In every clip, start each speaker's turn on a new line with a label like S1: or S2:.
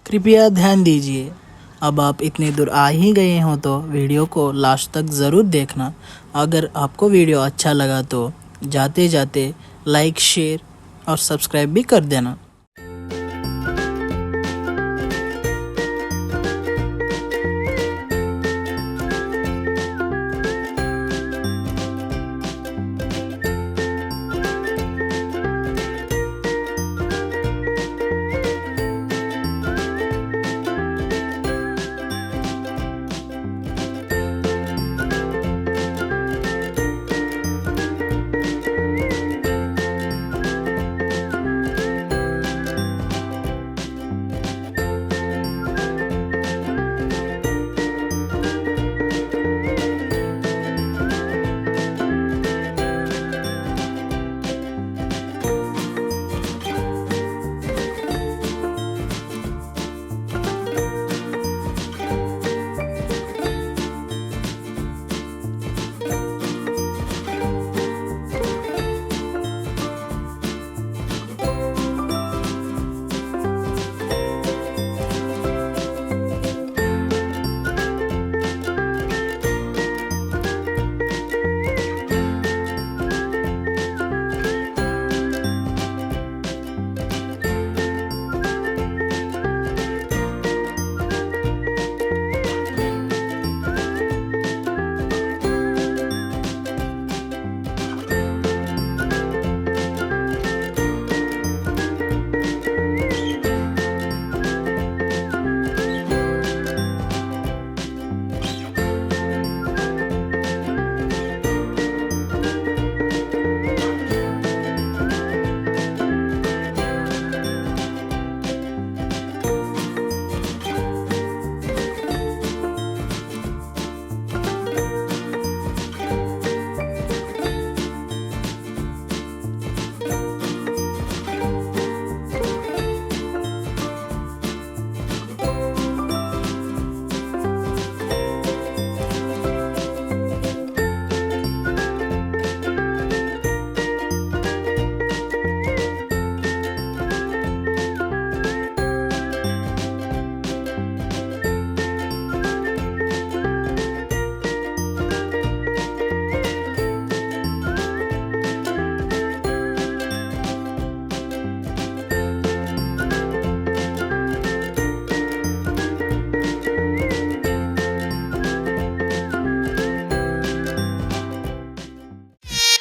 S1: कृपया ध्यान दीजिए, अब आप इतने दूर आ ही गए हो तो वीडियो को लास्ट तक ज़रूर देखना। अगर आपको वीडियो अच्छा लगा तो जाते जाते लाइक, शेयर और सब्सक्राइब भी कर देना।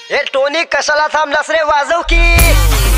S2: हे टोनी कशाला थांबलास रे, वाजव की.